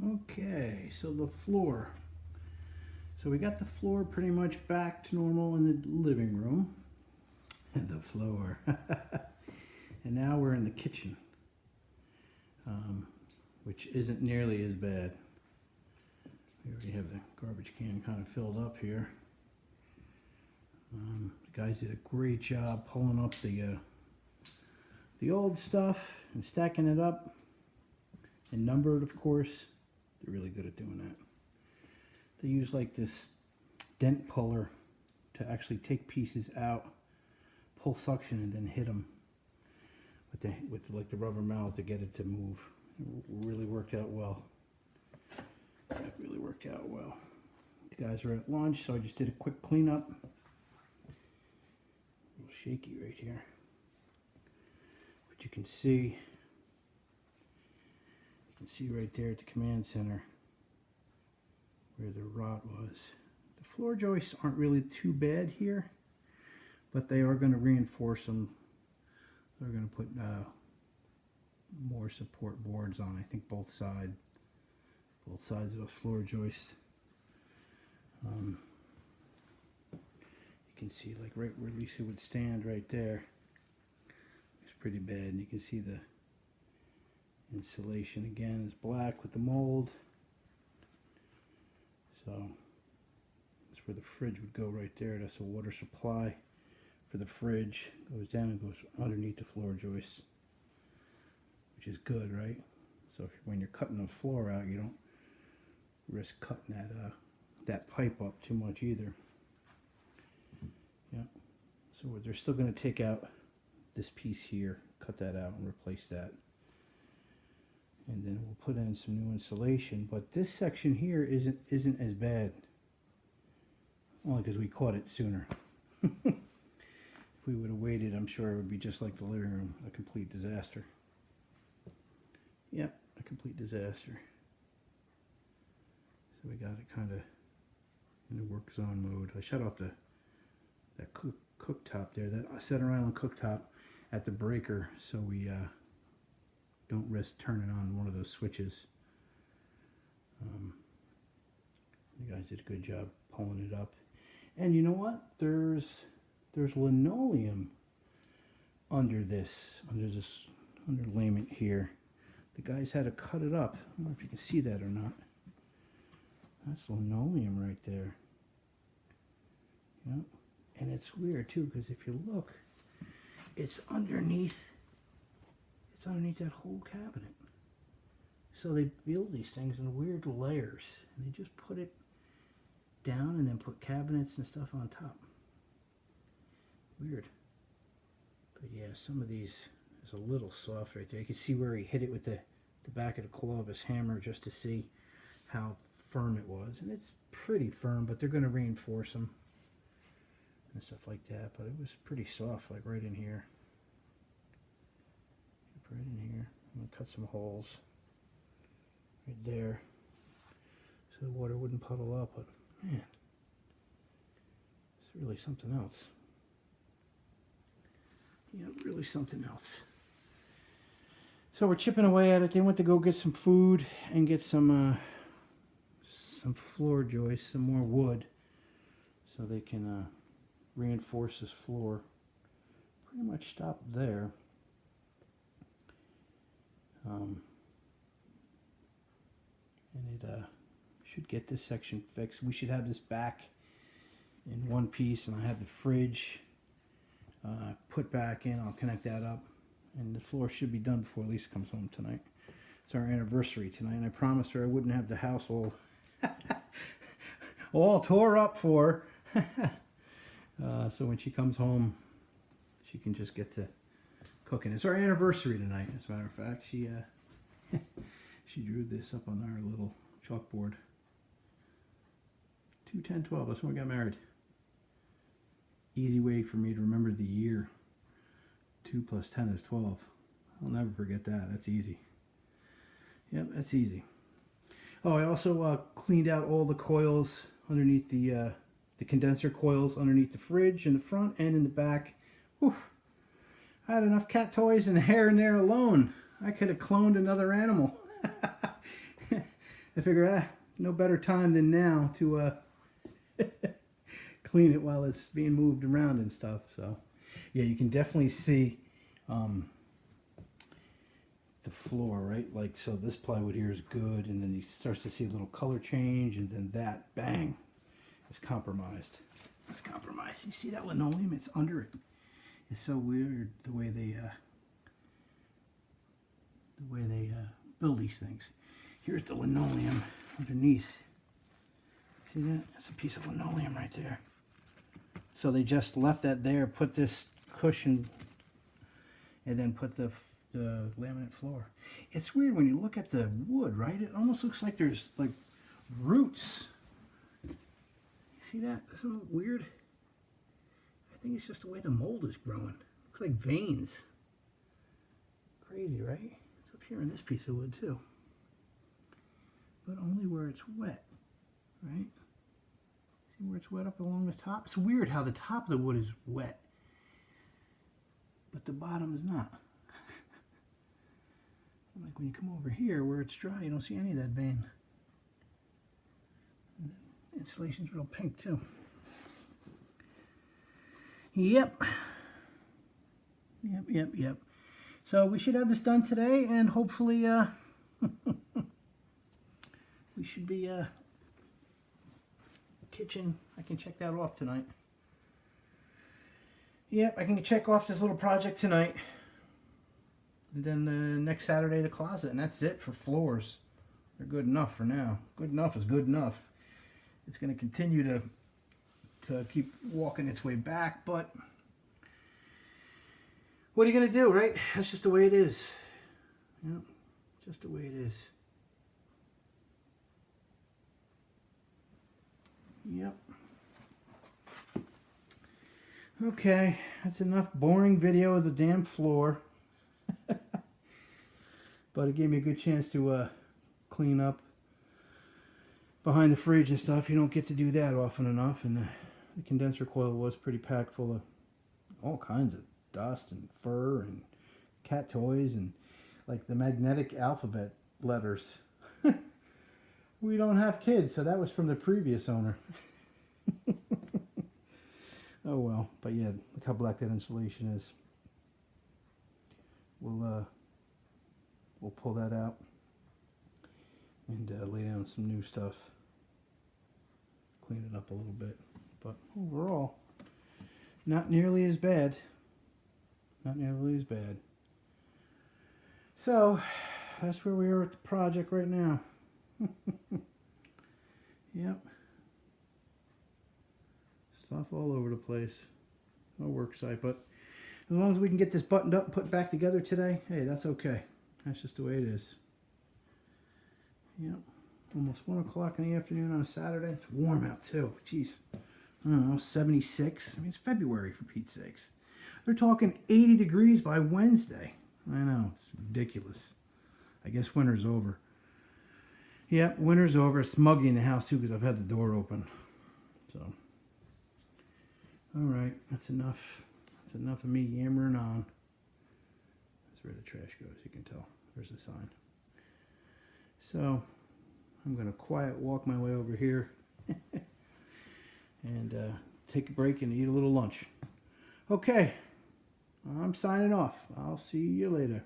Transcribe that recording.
Okay, so the floor. So we got the floor pretty much back to normal in the living room. And the floor. And now we're in the kitchen, which isn't nearly as bad. We already have the garbage can kind of filled up here. The guys did a great job pulling up the old stuff and stacking it up and numbered, of course. They're really good at doing that. They use like this dent puller to actually take pieces out, pull suction, and then hit them with like the rubber mallet to get it to move. It really worked out well. It really worked out well. The guys are at lunch, so I just did a quick cleanup. A little shaky right here, but you can see right there at the command center where the rot was. The floor joists aren't really too bad here, but they are going to reinforce them. They're going to put more support boards on. I think both sides of those floor joists. You can see like right where Lisa would stand right there. It's pretty bad, and you can see the insulation again is black with the mold. So that's where the fridge would go right there. That's a water supply for the fridge. Goes down and goes underneath the floor joists, which is good, right? So when you're cutting the floor out, you don't risk cutting that pipe up too much either. Yeah. So they're still going to take out this piece here, cut that out, and replace that. And then we'll put in some new insulation. But this section here isn't as bad, only because we caught it sooner. If we would have waited, I'm sure it would be just like the living room, a complete disaster. Yep, a complete disaster. So we got it kind of in the work zone mode. I shut off that cooktop there, that center island cooktop at the breaker, so we don't risk turning on one of those switches. You guys did a good job pulling it up. And you know what? There's linoleum under this underlayment here. The guys had to cut it up. I don't know if you can see that or not. That's linoleum right there. Yep. And it's weird too, because if you look, it's underneath that whole cabinet. So they build these things in weird layers, and they just put it down and then put cabinets and stuff on top. Weird. But yeah, some of these is a little soft right there. You can see where he hit it with the back of the claw of his hammer just to see how firm it was. And it's pretty firm, but they're going to reinforce them and stuff like that. But it was pretty soft, like right in here. Right in here. I'm going to cut some holes right there so the water wouldn't puddle up. But man, it's really something else. Yeah, really something else. So we're chipping away at it. They went to go get some food and get some floor joists, some more wood, so they can reinforce this floor. Pretty much stopped there. And it should get this section fixed. We should have this back in one piece, and I have the fridge put back in. I'll connect that up, and the floor should be done before Lisa comes home tonight. It's our anniversary tonight, and I promised her I wouldn't have the house all tore up for her. So when she comes home, she can just get to cooking. It's our anniversary tonight, as a matter of fact. She drew this up on our little chalkboard. 2/10/12, that's when we got married. Easy way for me to remember the year. 2 + 10 is 12. I'll never forget that. That's easy. Yep, that's easy. Oh, I also cleaned out all the coils underneath the condenser coils underneath the fridge in the front and in the back. Whew. I had enough cat toys and hair in there alone. I could have cloned another animal. I figure, no better time than now to clean it while it's being moved around and stuff. So, yeah, you can definitely see the floor, right? Like, so this plywood here is good, and then he starts to see a little color change, and then that, bang, is compromised. It's compromised. You see that linoleum? It's under it. It's so weird the way they build these things. Here's the linoleum underneath. See that? That's a piece of linoleum right there. So they just left that there, put this cushion, and then put the laminate floor. It's weird when you look at the wood, right? It almost looks like there's like roots. See that? Doesn't it look weird? I think it's just the way the mold is growing. Looks like veins. Crazy, right? It's up here in this piece of wood too. But only where it's wet, right? See where it's wet up along the top? It's weird how the top of the wood is wet, but the bottom is not. Like when you come over here where it's dry, you don't see any of that vein. Insulation's real pink too. Yep. Yep. So we should have this done today, and hopefully we should be kitchen. I can check that off tonight. Yep, I can check off this little project tonight. And then next Saturday the closet, and that's it for floors. They're good enough for now. Good enough is good enough. It's going to continue to keep walking its way back, but what are you going to do, right? That's just the way it is. Yep, just the way it is. Yep. Okay, that's enough boring video of the damn floor. But it gave me a good chance to clean up behind the fridge and stuff. You don't get to do that often enough. And the condenser coil was pretty packed full of all kinds of dust and fur and cat toys and like the magnetic alphabet letters. We don't have kids, so that was from the previous owner. Oh well, but yeah, look how black that insulation is. We'll pull that out and lay down some new stuff. Clean it up a little bit, but overall, not nearly as bad. Not nearly as bad. So that's where we are with the project right now. Yep. Stuff all over the place. No work site, but as long as we can get this buttoned up and put back together today, hey, that's okay. That's just the way it is. Yep. Almost 1 o'clock in the afternoon on a Saturday. It's warm out too. Jeez. I don't know, 76. I mean, it's February for Pete's sakes. They're talking 80 degrees by Wednesday. I know, it's ridiculous. I guess winter's over. Yep, winter's over. It's muggy in the house too because I've had the door open. So, all right, that's enough. That's enough of me yammering on. That's where the trash goes. You can tell. There's the sign. So, I'm going to quiet walk my way over here and take a break and eat a little lunch. Okay, I'm signing off. I'll see you later.